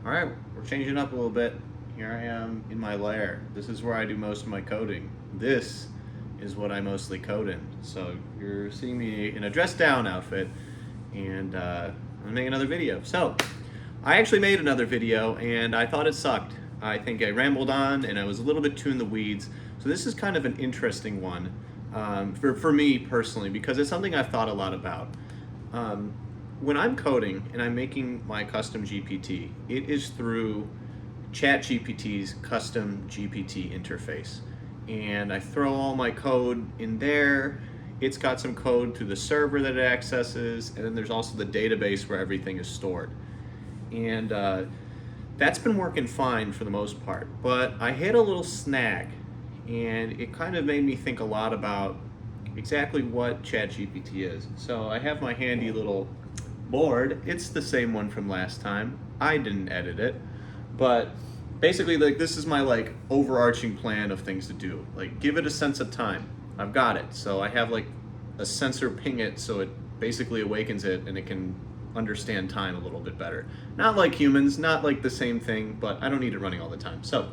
All right, we're changing up a little bit. Here I am in my lair. This is where I do most of my coding. This is what I mostly code in. So you're seeing me in a dress down outfit, and I'm gonna make another video. So I actually made another video and I thought it sucked. I think I rambled on and I was a little bit too in the weeds. So this is kind of an interesting one for me personally, because it's something I've thought a lot about. When I'm coding and I'm making my custom GPT, it is through ChatGPT's custom GPT interface. And I throw all my code in there. It's got some code through the server that it accesses, and then there's also the database where everything is stored. And that's been working fine for the most part. But I hit a little snag, and it kind of made me think a lot about exactly what ChatGPT is. So I have my handy little board. It's the same one from last time. I didn't edit it, but basically, like, this is my like overarching plan of things to do. Like, give it a sense of time. I've got it. So I have like a sensor ping it, so it basically awakens it and it can understand time a little bit better. Not like humans, not like the same thing, but I don't need it running all the time. So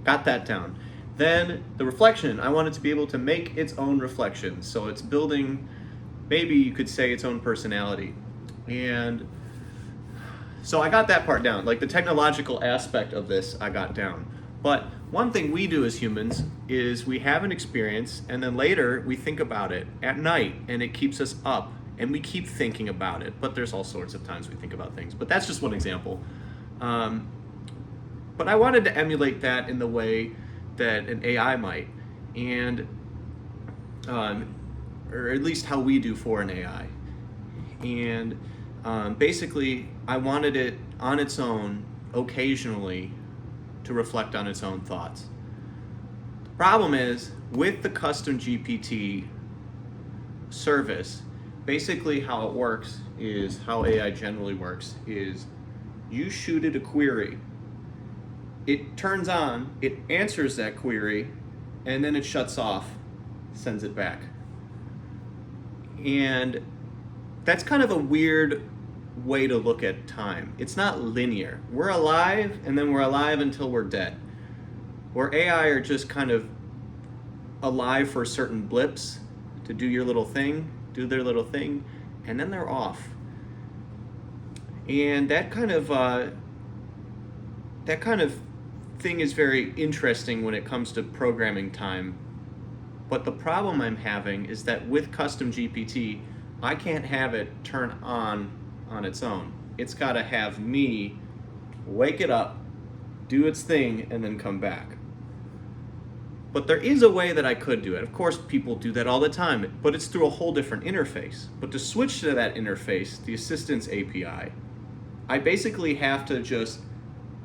got that down. Then the reflection, I want it to be able to make its own reflections. So it's building, maybe you could say, its own personality. And so I got that part down. Like, the technological aspect of this I got down. But one thing we do as humans is we have an experience, and then later we think about it at night, and it keeps us up, and we keep thinking about it. But there's all sorts of times we think about things. But that's just one example. But I wanted to emulate that in the way that an AI might, and or at least how we do for an AI. And basically, I wanted it on its own occasionally to reflect on its own thoughts. The problem is, with the custom GPT service, basically how it works is, how AI generally works is, you shoot it a query, it turns on, it answers that query, and then it shuts off, sends it back. And that's kind of a weird way to look at time. It's not linear. We're alive, and then we're alive until we're dead. Where AI are just kind of alive for certain blips to do your little thing, do their little thing, and then they're off. And that kind of thing is very interesting when it comes to programming time. But the problem I'm having is that with custom GPT, I can't have it turn on its own. It's got to have me wake it up, do its thing, and then come back. But there is a way that I could do it. Of course, people do that all the time, but it's through a whole different interface. But to switch to that interface, the Assistance API, I basically have to just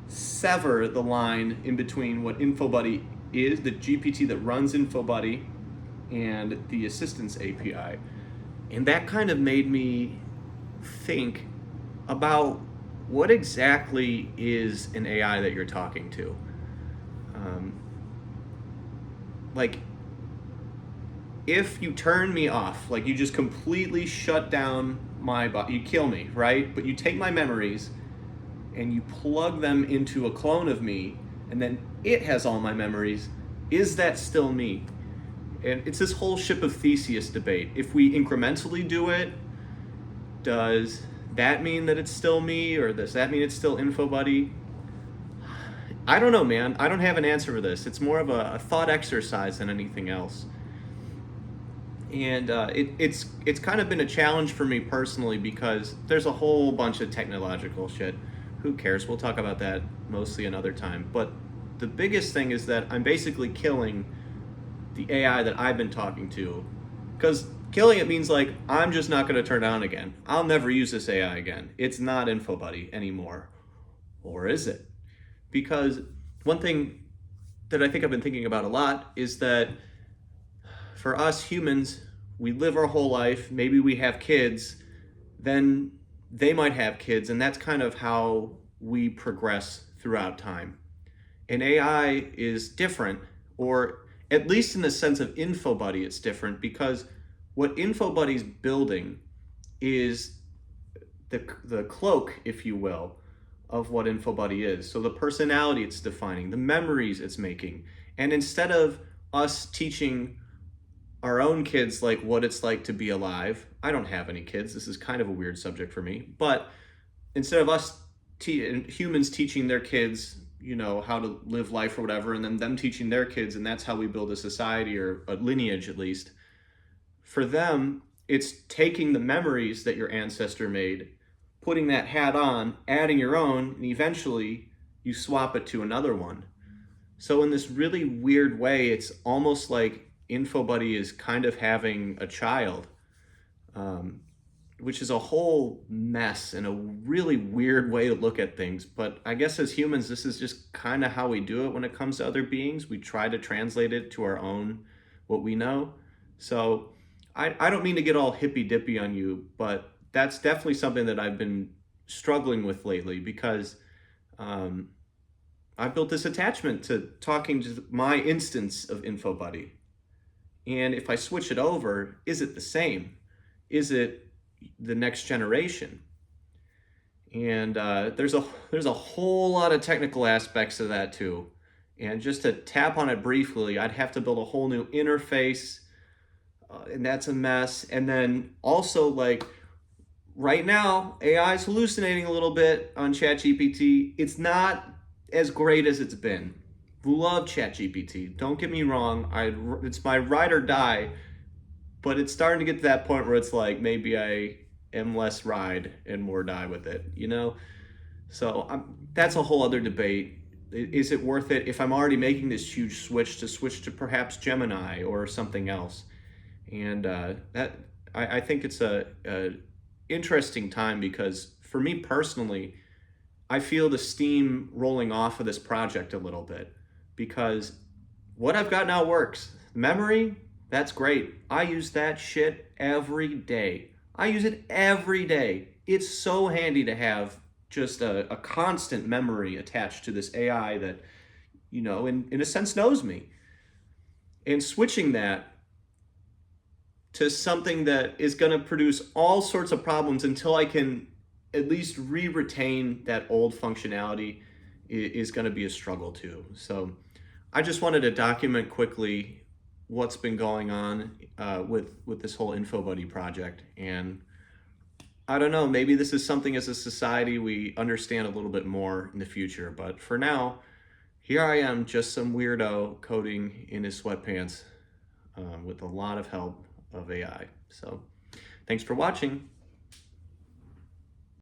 sever the line in between what InfoBuddy is, the GPT that runs InfoBuddy, and the Assistance API. And that kind of made me think about what exactly is an AI that you're talking to. Like, if you turn me off, like you just completely shut down my body, you kill me, right? But you take my memories and you plug them into a clone of me, and then it has all my memories, is that still me? And it's this whole Ship of Theseus debate. If we incrementally do it, does that mean that it's still me, or does that mean it's still InfoBuddy? I don't know, man. I don't have an answer for this. It's more of a thought exercise than anything else. And it's kind of been a challenge for me personally, because there's a whole bunch of technological shit. Who cares? We'll talk about that mostly another time. But the biggest thing is that I'm basically killing the AI that I've been talking to, because killing it means, like, I'm just not going to turn it on again. I'll never use this AI again. It's not InfoBuddy anymore. Or is it? Because one thing that I think I've been thinking about a lot is that for us humans, we live our whole life, maybe we have kids, then they might have kids, and that's kind of how we progress throughout time. And AI is different, or at least in the sense of InfoBuddy, it's different, because what InfoBuddy's building is the cloak, if you will, of what InfoBuddy is. So the personality it's defining, the memories it's making. And instead of us teaching our own kids like what it's like to be alive, I don't have any kids. This is kind of a weird subject for me. But instead of us humans teaching their kids, you know, how to live life or whatever, and then them teaching their kids, and that's how we build a society or a lineage at least. For them, it's taking the memories that your ancestor made, putting that hat on, adding your own, and eventually you swap it to another one. So in this really weird way, it's almost like InfoBuddy is kind of having a child, which is a whole mess and a really weird way to look at things. But I guess as humans, this is just kind of how we do it when it comes to other beings. We try to translate it to our own, what we know. So I don't mean to get all hippy-dippy on you, but that's definitely something that I've been struggling with lately, because I've built this attachment to talking to my instance of InfoBuddy. And if I switch it over, is it the same? Is it the next generation? And there's a whole lot of technical aspects to that too. And just to tap on it briefly, I'd have to build a whole new interface, and that's a mess. And then also, like, right now, AI is hallucinating a little bit on ChatGPT. It's not as great as it's been. Love ChatGPT. Don't get me wrong. It's my ride or die, but it's starting to get to that point where it's like maybe I am less ride and more die with it, you know? So that's a whole other debate. Is it worth it if I'm already making this huge switch to perhaps Gemini or something else? And I think it's a interesting time, because for me personally, I feel the steam rolling off of this project a little bit, because what I've got now works. Memory, that's great. I use that shit every day. I use it every day. It's so handy to have just a constant memory attached to this AI that, you know, in a sense knows me. And switching that to something that is going to produce all sorts of problems until I can at least retain that old functionality is going to be a struggle too. So I just wanted to document quickly what's been going on with this whole InfoBuddy project. And I don't know, maybe this is something as a society we understand a little bit more in the future. But for now, here I am, just some weirdo coding in his sweatpants with a lot of help of AI. So thanks for watching.